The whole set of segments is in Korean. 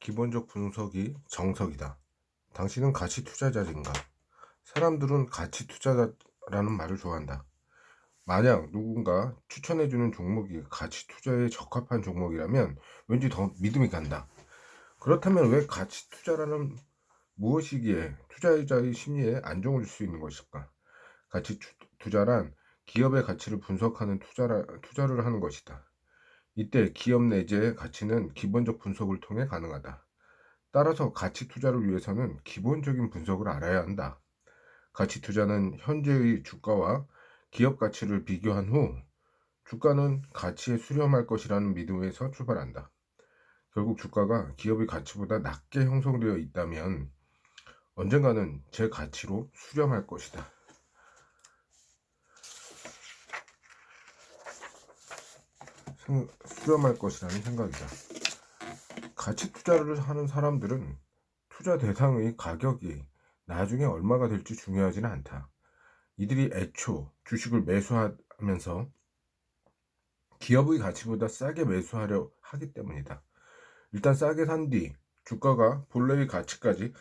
기본적 분석이 정석이다. 당신은 가치 투자자인가? 사람들은 가치 투자자라는 말을 좋아한다. 만약 누군가 추천해주는 종목이 가치 투자에 적합한 종목이라면 왠지 더 믿음이 간다. 그렇다면 왜 가치 투자라는 무엇이기에 투자자의 심리에 안정을 줄 수 있는 것일까? 가치 투자란 기업의 가치를 분석하는 투자를 하는 것이다. 이때 기업 내재의 가치는 기본적 분석을 통해 가능하다. 따라서 가치 투자를 위해서는 기본적인 분석을 알아야 한다. 가치 투자는 현재의 주가와 기업 가치를 비교한 후 주가는 가치에 수렴할 것이라는 믿음에서 출발한다. 결국 주가가 기업의 가치보다 낮게 형성되어 있다면 언젠가는 제 가치로 수렴할 것이다. 수렴할 것이라는 생각이다. 가치 투자를 하는 사람들은 투자 대상의 가격이 나중에 얼마가 될지 중요하지는 않다. 이들이 애초 주식을 매수하면서 기업의 가치보다 싸게 매수하려 하기 때문이다. 일단 싸게 산 뒤 주가가 본래의 가치까지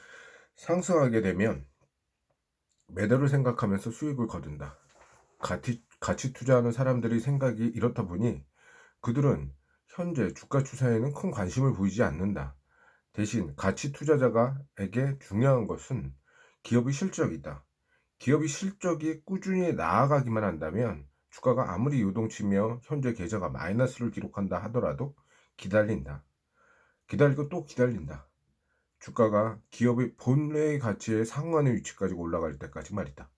상승하게 되면 매도를 생각하면서 수익을 거둔다. 가치 투자하는 사람들의 생각이 이렇다 보니 그들은 현재 주가 추세에는 큰 관심을 보이지 않는다. 대신 가치 투자자에게 중요한 것은 기업의 실적이다. 기업의 실적이 꾸준히 나아가기만 한다면 주가가 아무리 요동치며 현재 계좌가 마이너스를 기록한다 하더라도 기다린다. 기다리고 또 기다린다. 주가가 기업의 본래의 가치에 상응하는 위치까지 올라갈 때까지 말이다.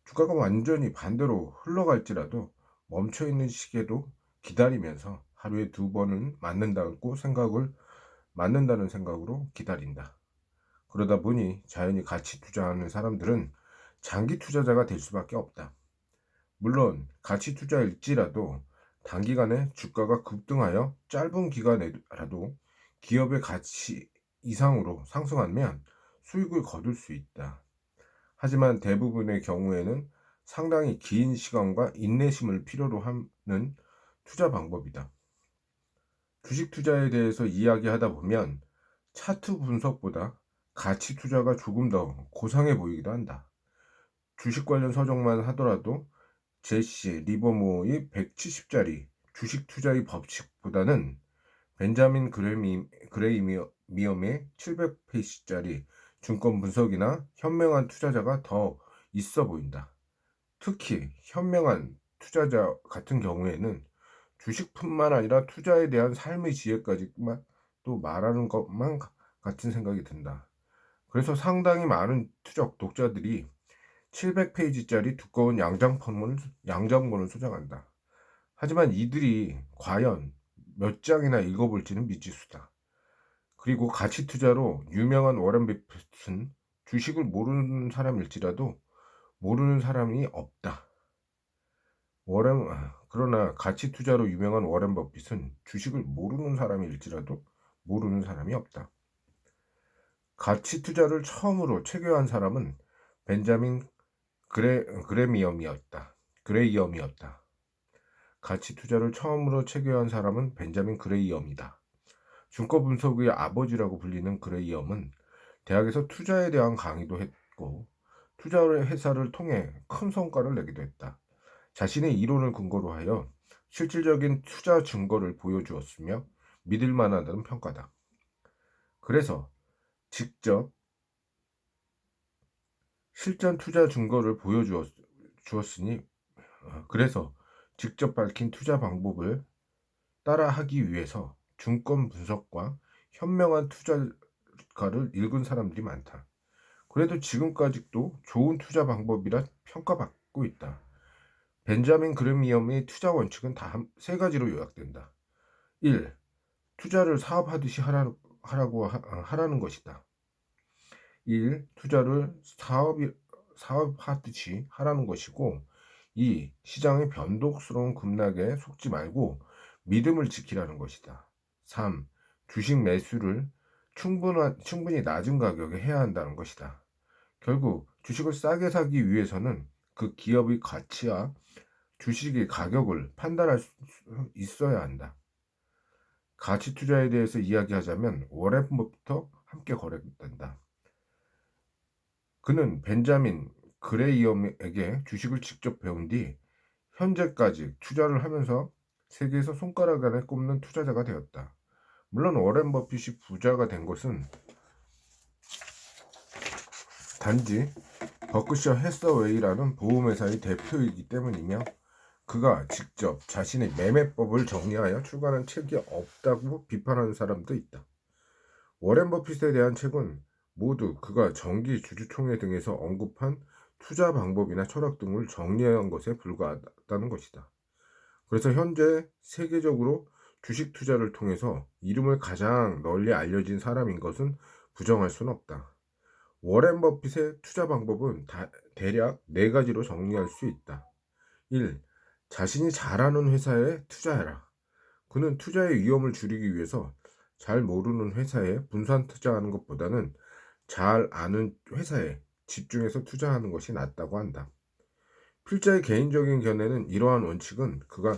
주가가 완전히 반대로 흘러갈지라도 멈춰있는 시기에도 기다리면서 하루에 2번은 맞는다는 생각으로 기다린다. 그러다 보니 자연히 가치 투자하는 사람들은 장기 투자자가 될 수밖에 없다. 물론 가치 투자일지라도 단기간에 주가가 급등하여 짧은 기간에라도 기업의 가치 이상으로 상승하면 수익을 거둘 수 있다. 하지만 대부분의 경우에는 상당히 긴 시간과 인내심을 필요로 하는 투자 방법이다. 주식 투자에 대해서 이야기하다 보면 차트 분석보다 가치 투자가 조금 더 고상해 보이기도 한다. 주식 관련 서적만 하더라도 제시 리버모어의 170짜리 주식 투자의 법칙보다는 벤자민 그레이미엄의 700페이지짜리 증권 분석이나 현명한 투자자가 더 있어 보인다. 특히 현명한 투자자 같은 경우에는 주식뿐만 아니라 투자에 대한 삶의 지혜까지만 또 말하는 것만 같은 생각이 든다. 그래서 상당히 많은 독자들이 700페이지짜리 두꺼운 양장본을 소장한다. 하지만 이들이 과연 몇 장이나 읽어볼지는 미지수다. 그리고 가치 투자로 유명한 워렌 버핏은 주식을 모르는 사람일지라도 모르는 사람이 없다. 그러나 가치 투자로 유명한 워렌 버핏은 주식을 모르는 사람일지라도 모르는 사람이 없다. 가치 투자를 처음으로 체계화한 사람은 벤자민 그레이엄이었다. 가치 투자를 처음으로 체계화한 사람은 벤자민 그레이엄이다. 증권 분석의 아버지라고 불리는 그레이엄은 대학에서 투자에 대한 강의도 했고 투자 회사를 통해 큰 성과를 내기도 했다. 자신의 이론을 근거로 하여 실질적인 투자 증거를 보여주었으며 믿을 만하다는 평가다. 그래서 직접 실전 투자 증거를 보여주었으니 그래서 직접 밝힌 투자 방법을 따라하기 위해서 증권 분석과 현명한 투자가를 읽은 사람들이 많다. 그래도 지금까지도 좋은 투자 방법이라 평가받고 있다. 벤자민 그레미엄의 투자 원칙은 다 세 가지로 요약된다. 1. 투자를 사업하듯이 하라는 것이다. 1. 투자를 사업하듯이 하라는 것이고 2. 시장의 변동스러운 급락에 속지 말고 믿음을 지키라는 것이다. 3. 주식 매수를 충분히 낮은 가격에 해야 한다는 것이다. 결국 주식을 싸게 사기 위해서는 그 기업의 가치와 주식의 가격을 판단할 수 있어야 한다. 가치 투자에 대해서 이야기하자면 워렌 버핏부터 함께 거래된다. 그는 벤자민 그레이엄에게 주식을 직접 배운 뒤 현재까지 투자를 하면서 세계에서 손가락 안에 꼽는 투자자가 되었다. 물론 워렌 버핏이 부자가 된 것은 단지 버크셔 해서웨이라는 보험회사의 대표이기 때문이며 그가 직접 자신의 매매법을 정리하여 출간한 책이 없다고 비판하는 사람도 있다. 워렌 버핏에 대한 책은 모두 그가 정기 주주총회 등에서 언급한 투자 방법이나 철학 등을 정리한 것에 불과하다는 것이다. 그래서 현재 세계적으로 주식 투자를 통해서 이름을 가장 널리 알려진 사람인 것은 부정할 수는 없다. 워렌 버핏의 투자 방법은 대략 4가지로 정리할 수 있다. 1. 자신이 잘하는 회사에 투자해라. 그는 투자의 위험을 줄이기 위해서 잘 모르는 회사에 분산 투자하는 것보다는 잘 아는 회사에 집중해서 투자하는 것이 낫다고 한다. 필자의 개인적인 견해는 이러한 원칙은 그가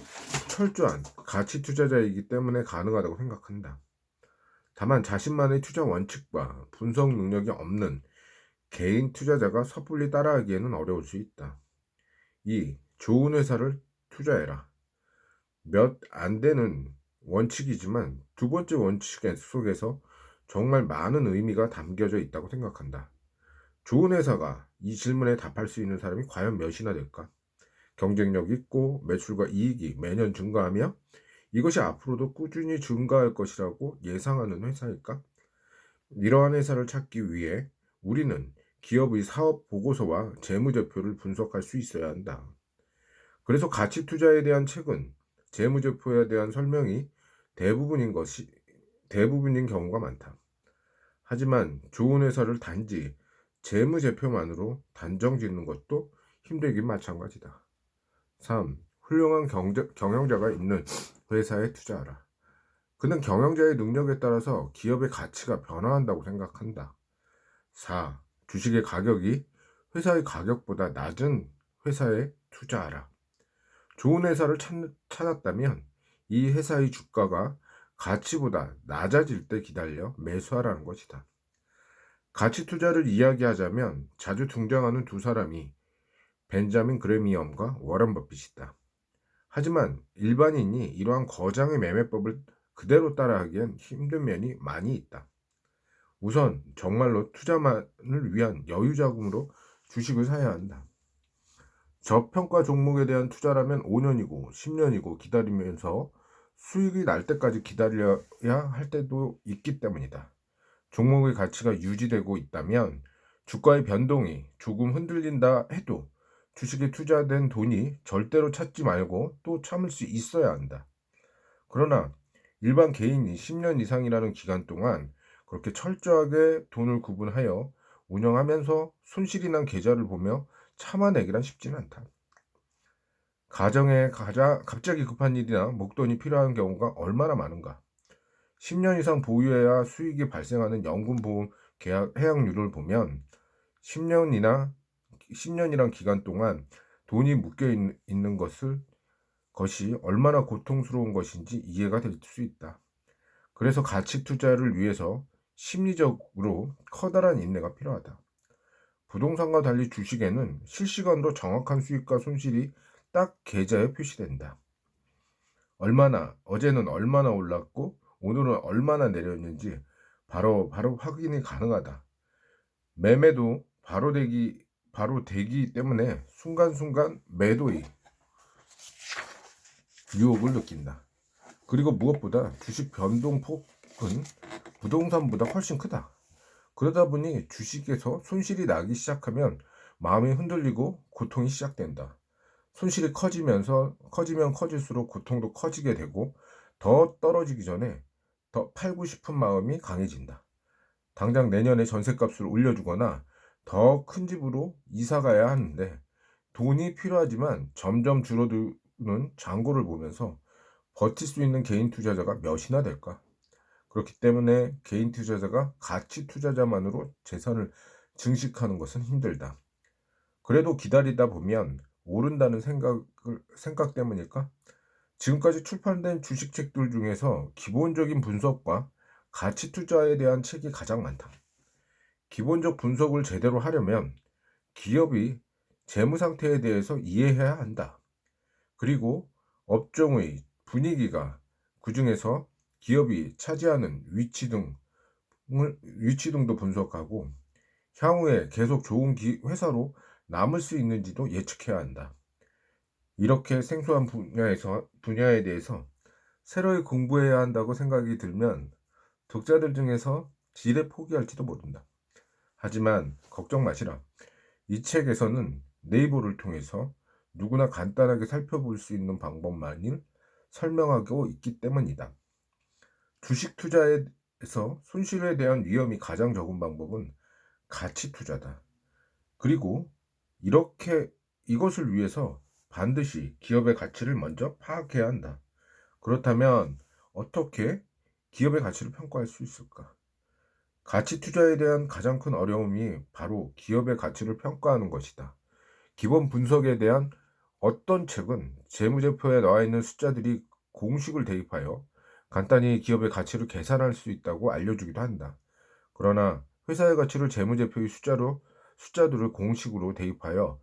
철저한 가치 투자자이기 때문에 가능하다고 생각한다. 다만 자신만의 투자 원칙과 분석 능력이 없는 개인 투자자가 섣불리 따라하기에는 어려울 수 있다. 2. 좋은 회사를 투자해라. 몇 안 되는 원칙이지만 두 번째 원칙 속에서 정말 많은 의미가 담겨져 있다고 생각한다. 좋은 회사가 이 질문에 답할 수 있는 사람이 과연 몇이나 될까? 경쟁력 있고 매출과 이익이 매년 증가하며 이것이 앞으로도 꾸준히 증가할 것이라고 예상하는 회사일까? 이러한 회사를 찾기 위해 우리는 기업의 사업 보고서와 재무제표를 분석할 수 있어야 한다. 그래서 가치 투자에 대한 책은 재무제표에 대한 설명이 대부분인 경우가 많다. 하지만 좋은 회사를 단지 재무제표만으로 단정 짓는 것도 힘들긴 마찬가지다. 3. 훌륭한 경영자가 있는 회사에 투자하라. 그는 경영자의 능력에 따라서 기업의 가치가 변화한다고 생각한다. 4. 주식의 가격이 회사의 가격보다 낮은 회사에 투자하라. 좋은 회사를 찾았다면 이 회사의 주가가 가치보다 낮아질 때 기다려 매수하라는 것이다. 가치 투자를 이야기하자면 자주 등장하는 두 사람이 벤자민 그레미엄과 워런 버핏이다. 하지만 일반인이 이러한 거장의 매매법을 그대로 따라하기엔 힘든 면이 많이 있다. 우선 정말로 투자만을 위한 여유 자금으로 주식을 사야 한다. 저평가 종목에 대한 투자라면 5년이고 10년이고 기다리면서 수익이 날 때까지 기다려야 할 때도 있기 때문이다. 종목의 가치가 유지되고 있다면 주가의 변동이 조금 흔들린다 해도 주식에 투자된 돈이 절대로 찾지 말고 또 참을 수 있어야 한다. 그러나 일반 개인이 10년 이상이라는 기간 동안 그렇게 철저하게 돈을 구분하여 운영하면서 손실이 난 계좌를 보며 참아내기란 쉽지는 않다. 가정에 갑자기 급한 일이나 목돈이 필요한 경우가 얼마나 많은가. 10년 이상 보유해야 수익이 발생하는 연금보험 계약 해약률을 보면 10년이란 기간 동안 돈이 묶여 있는 것이 얼마나 고통스러운 것인지 이해가 될 수 있다. 그래서 가치 투자를 위해서 심리적으로 커다란 인내가 필요하다. 부동산과 달리 주식에는 실시간으로 정확한 수익과 손실이 딱 계좌에 표시된다. 어제는 얼마나 올랐고 오늘은 얼마나 내렸는지 바로 확인이 가능하다. 매매도 바로 되기 때문에 순간순간 매도의 유혹을 느낀다. 그리고 무엇보다 주식 변동폭은 부동산보다 훨씬 크다. 그러다 보니 주식에서 손실이 나기 시작하면 마음이 흔들리고 고통이 시작된다. 손실이 커지면 커질수록 고통도 커지게 되고 더 떨어지기 전에 더 팔고 싶은 마음이 강해진다. 당장 내년에 전셋값을 올려주거나 더 큰 집으로 이사 가야 하는데 돈이 필요하지만 점점 줄어드는 잔고를 보면서 버틸 수 있는 개인 투자자가 몇이나 될까? 그렇기 때문에 개인 투자자가 가치 투자자만으로 재산을 증식하는 것은 힘들다. 그래도 기다리다 보면 오른다는 생각 때문일까? 지금까지 출판된 주식책들 중에서 기본적인 분석과 가치 투자에 대한 책이 가장 많다. 기본적 분석을 제대로 하려면 기업이 재무 상태에 대해서 이해해야 한다. 그리고 업종의 분위기가 그중에서 기업이 차지하는 위치 등도 분석하고 향후에 계속 좋은 회사로 남을 수 있는지도 예측해야 한다. 이렇게 생소한 분야에 대해서 새로이 공부해야 한다고 생각이 들면 독자들 중에서 지레 포기할지도 모른다. 하지만 걱정 마시라. 이 책에서는 네이버를 통해서 누구나 간단하게 살펴볼 수 있는 방법만을 설명하고 있기 때문이다. 주식 투자에서 손실에 대한 위험이 가장 적은 방법은 가치 투자다. 그리고 이것을 위해서 반드시 기업의 가치를 먼저 파악해야 한다. 그렇다면 어떻게 기업의 가치를 평가할 수 있을까? 가치 투자에 대한 가장 큰 어려움이 바로 기업의 가치를 평가하는 것이다. 기본 분석에 대한 어떤 책은 재무제표에 나와 있는 숫자들이 공식을 대입하여 간단히 기업의 가치를 계산할 수 있다고 알려주기도 한다. 그러나 회사의 가치를 재무제표의 숫자들을 공식으로 대입하여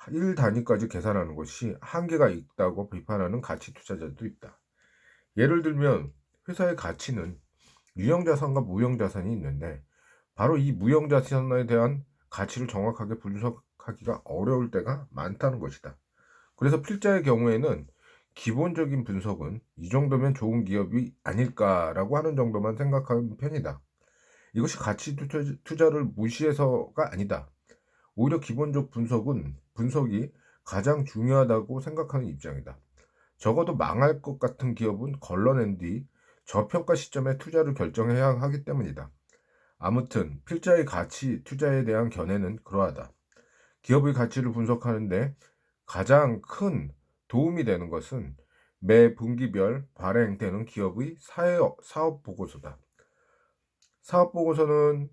1 단위까지 계산하는 것이 한계가 있다고 비판하는 가치 투자자도 있다. 예를 들면 회사의 가치는 유형자산과 무형자산이 있는데 바로 이 무형자산에 대한 가치를 정확하게 분석하기가 어려울 때가 많다는 것이다. 그래서 필자의 경우에는 기본적인 분석은 이 정도면 좋은 기업이 아닐까라고 하는 정도만 생각하는 편이다. 이것이 가치 투자를 무시해서가 아니다. 오히려 기본적 분석이 가장 중요하다고 생각하는 입장이다. 적어도 망할 것 같은 기업은 걸러낸 뒤 저평가 시점에 투자를 결정해야 하기 때문이다. 아무튼 필자의 가치 투자에 대한 견해는 그러하다. 기업의 가치를 분석하는데 가장 큰 도움이 되는 것은 매 분기별 발행되는 기업의 사업 보고서다. 사업 보고서는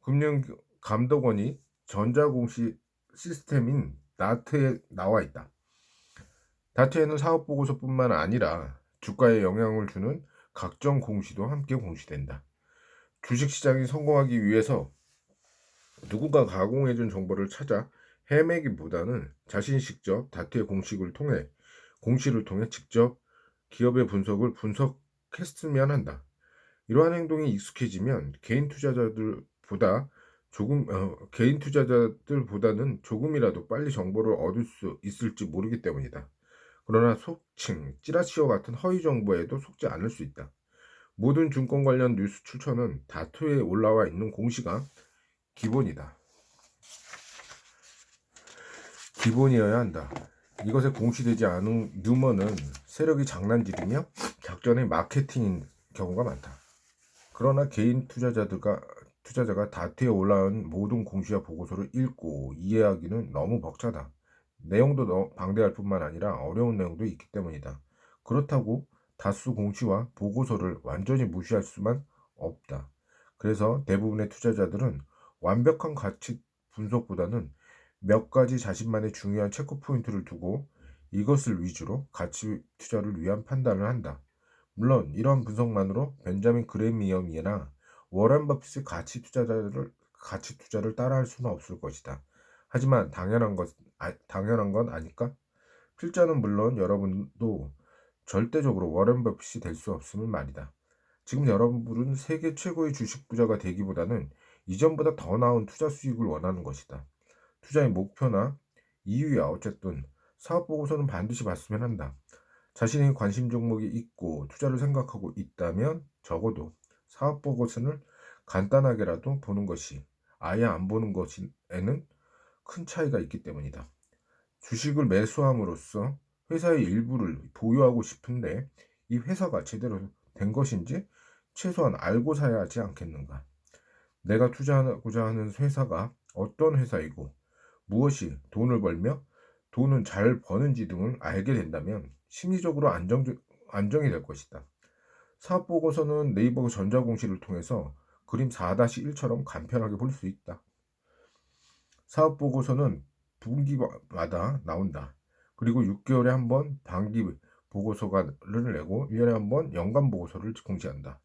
금융감독원이 전자공시 시스템인 다트에 나와 있다. 다트에는 사업 보고서뿐만 아니라 주가에 영향을 주는 각종 공시도 함께 공시된다. 주식시장이 성공하기 위해서 누군가 가공해준 정보를 찾아 헤매기보다는 자신이 직접 다트의 공시를 통해 직접 기업의 분석했으면 한다. 이러한 행동이 익숙해지면 개인 투자자들보다는 조금이라도 빨리 정보를 얻을 수 있을지 모르기 때문이다. 그러나 속칭, 찌라시와 같은 허위 정보에도 속지 않을 수 있다. 모든 증권 관련 뉴스 출처는 다투에 올라와 있는 공시가 기본이어야 한다. 이것에 공시되지 않은 유머는 세력이 장난질이며 작전의 마케팅인 경우가 많다. 그러나 개인 투자자가 다트에 올라온 모든 공시와 보고서를 읽고 이해하기는 너무 벅차다. 내용도 방대할 뿐만 아니라 어려운 내용도 있기 때문이다. 그렇다고 다수 공시와 보고서를 완전히 무시할 수만 없다. 그래서 대부분의 투자자들은 완벽한 가치 분석보다는 몇 가지 자신만의 중요한 체크 포인트를 두고 이것을 위주로 가치 투자를 위한 판단을 한다. 물론 이러한 분석만으로 벤자민 그레미엄이나 워렌 버핏의 가치 투자를 따라할 수는 없을 것이다. 하지만 당연한 건 아닐까? 필자는 물론 여러분도 절대적으로 워렌 버핏이 될 수 없음을 말이다. 지금 여러분은 세계 최고의 주식 부자가 되기보다는 이전보다 더 나은 투자 수익을 원하는 것이다. 투자의 목표나 이유야 어쨌든 사업 보고서는 반드시 봤으면 한다. 자신의 관심 종목이 있고 투자를 생각하고 있다면 적어도 사업 보고서를 간단하게라도 보는 것이 아예 안 보는 것에는 큰 차이가 있기 때문이다. 주식을 매수함으로써 회사의 일부를 보유하고 싶은데 이 회사가 제대로 된 것인지 최소한 알고 사야 하지 않겠는가? 내가 투자하고자 하는 회사가 어떤 회사이고 무엇이 돈을 벌며 돈은 잘 버는지 등을 알게 된다면 심리적으로 안정이 될 것이다. 사업보고서는 네이버 전자공시를 통해서 그림 4-1처럼 간편하게 볼 수 있다. 사업보고서는 분기마다 나온다. 그리고 6개월에 한 번 반기 보고서를 내고 1년에 한 번 연간 보고서를 공지한다.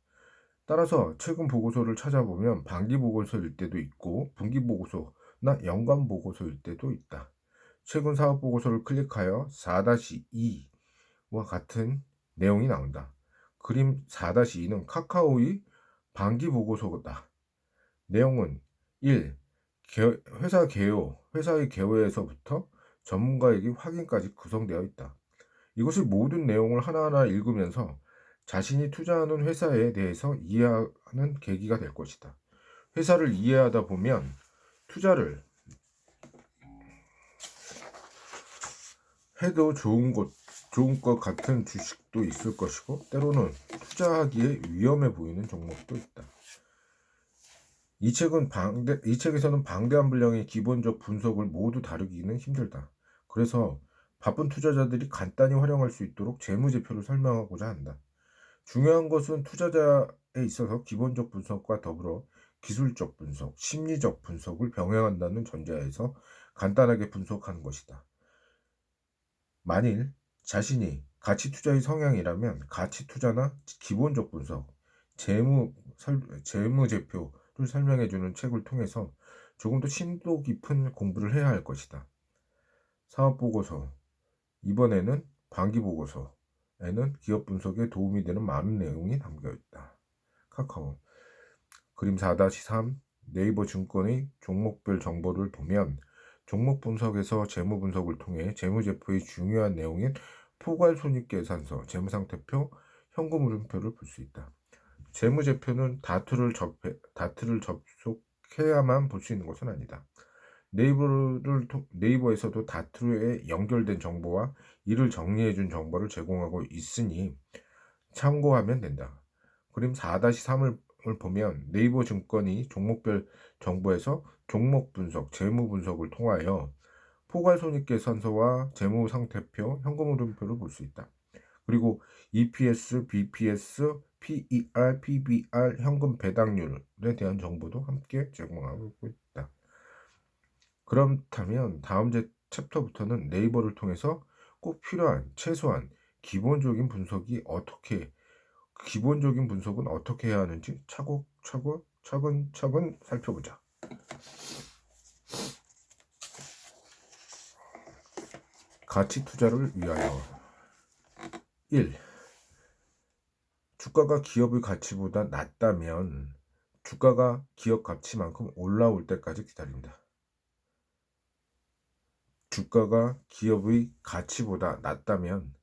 따라서 최근 보고서를 찾아보면 반기 보고서일 때도 있고 분기 보고서나 연간 보고서일 때도 있다. 최근 사업 보고서를 클릭하여 4-2와 같은 내용이 나온다. 그림 4-2는 카카오의 반기 보고서다. 내용은 1. 회사의 개요에서부터 전문가에게 확인까지 구성되어 있다. 이것을 모든 내용을 하나하나 읽으면서 자신이 투자하는 회사에 대해서 이해하는 계기가 될 것이다. 회사를 이해하다 보면 투자를 해도 좋은 것 같은 주식도 있을 것이고 때로는 투자하기에 위험해 보이는 종목도 있다. 이 책에서는 방대한 분량의 기본적 분석을 모두 다루기는 힘들다. 그래서 바쁜 투자자들이 간단히 활용할 수 있도록 재무제표를 설명하고자 한다. 중요한 것은 투자자에 있어서 기본적 분석과 더불어 기술적 분석, 심리적 분석을 병행한다는 전제하에서 간단하게 분석하는 것이다. 만일 자신이 가치투자의 성향이라면 가치투자나 기본적 분석, 재무제표를 설명해주는 책을 통해서 조금 더 심도 깊은 공부를 해야 할 것이다. 사업보고서, 이번에는 반기보고서에는 기업 분석에 도움이 되는 많은 내용이 담겨있다. 카카오 그림 4-3 네이버 증권의 종목별 정보를 보면 종목 분석에서 재무 분석을 통해 재무제표의 중요한 내용인 포괄손익계산서, 재무상태표, 현금흐름표를 볼 수 있다. 재무제표는 다트를 접속해야만 볼 수 있는 것은 아니다. 네이버에서도 다트에 연결된 정보와 이를 정리해준 정보를 제공하고 있으니 참고하면 된다. 그림 4-3을 보면 네이버 증권이 종목별 정보에서 종목 분석, 재무 분석을 통하여 포괄손익계산서와 재무상태표, 현금흐름표를 볼 수 있다. 그리고 EPS, BPS, PER, PBR, 현금 배당률에 대한 정보도 함께 제공하고 있다. 그렇다면 다음 챕터부터는 네이버를 통해서 꼭 필요한 최소한 기본적인 분석은 어떻게 해야 하는지 차근차근 살펴보자. 가치 투자를 위하여 1. 주가가 기업의 가치보다 낮다면 주가가 기업 가치만큼 올라올 때까지 기다린다. 주가가 기업의 가치보다 낮다면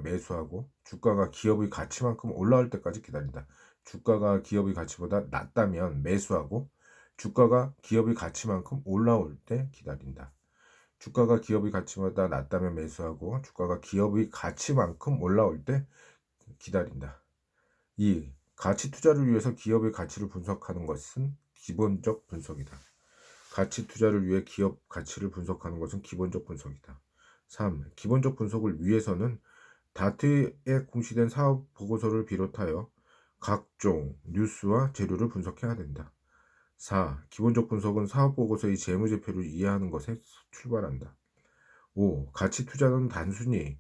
매수하고 주가가 기업의 가치만큼 올라올 때까지 기다린다. 주가가 기업의 가치보다 낮다면 매수하고 주가가 기업의 가치만큼 올라올 때 기다린다. 주가가 기업의 가치보다 낮다면 매수하고 주가가 기업의 가치만큼 올라올 때 기다린다. 2. 가치 투자를 위해서 기업의 가치를 분석하는 것은 기본적 분석이다. 가치 투자를 위해 기업 가치를 분석하는 것은 기본적 분석이다. 3. 기본적 분석을 위해서는 다트에 공시된 사업 보고서를 비롯하여 각종 뉴스와 재료를 분석해야 된다. 4. 기본적 분석은 사업 보고서의 재무제표를 이해하는 것에 출발한다. 5. 가치 투자는 단순히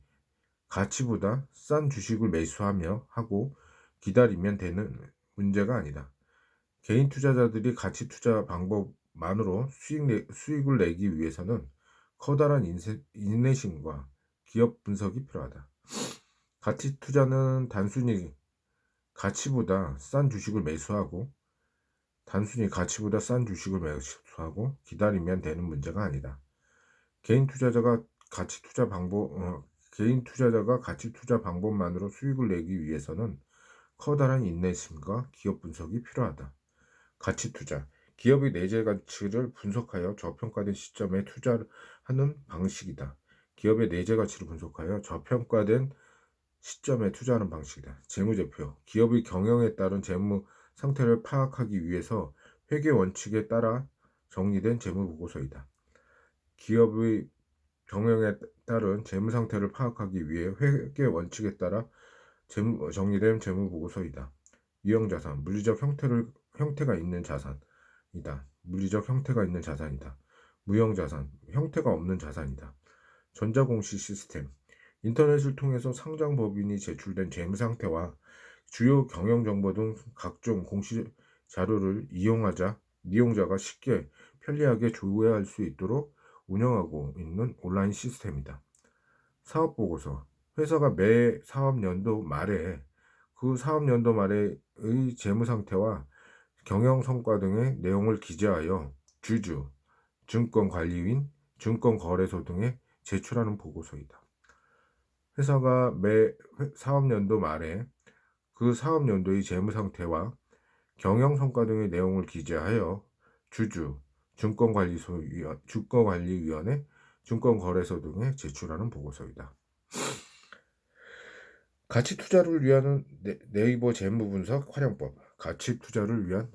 가치보다 싼 주식을 매수하며 하고 기다리면 되는 문제가 아니다. 개인 투자자들이 가치 투자 방법만으로 수익을 내기 위해서는 커다란 인내심과 기업 분석이 필요하다. 가치 투자는 단순히 가치보다 싼 주식을 매수하고 기다리면 되는 문제가 아니다. 개인 투자자가 가치 투자 방법만으로 수익을 내기 위해서는 커다란 인내심과 기업 분석이 필요하다. 가치 투자, 기업의 내재 가치를 분석하여 저평가된 시점에 투자하는 방식이다. 기업의 내재 가치를 분석하여 저평가된 시점에 투자하는 방식이다. 재무제표, 기업의 경영에 따른 재무 상태를 파악하기 위해서 회계 원칙에 따라 정리된 재무보고서이다. 기업의 경영에 따른 재무 상태를 파악하기 위해 회계 원칙에 따라 정리된 재무보고서이다. 유형자산, 물리적 형태가 있는 자산이다. 무형자산, 형태가 없는 자산이다. 전자공시 시스템, 인터넷을 통해서 상장 법인이 제출된 재무 상태와 주요 경영 정보 등 각종 공시 자료를 이용자가 쉽게 편리하게 조회할 수 있도록 운영하고 있는 온라인 시스템이다. 사업보고서, 회사가 매 사업연도 말에 그 사업연도 말의 재무 상태와 경영 성과 등의 내용을 기재하여 주주, 증권관리인, 증권거래소 등에 제출하는 보고서이다. 회사가 매 사업연도 말에 그 사업연도의 재무 상태와 경영 성과 등의 내용을 기재하여 주주, 증권관리위원회, 증권거래소 등에 제출하는 보고서이다. 가치 투자를 위한 네이버 재무 분석 활용법, 가치 투자를 위한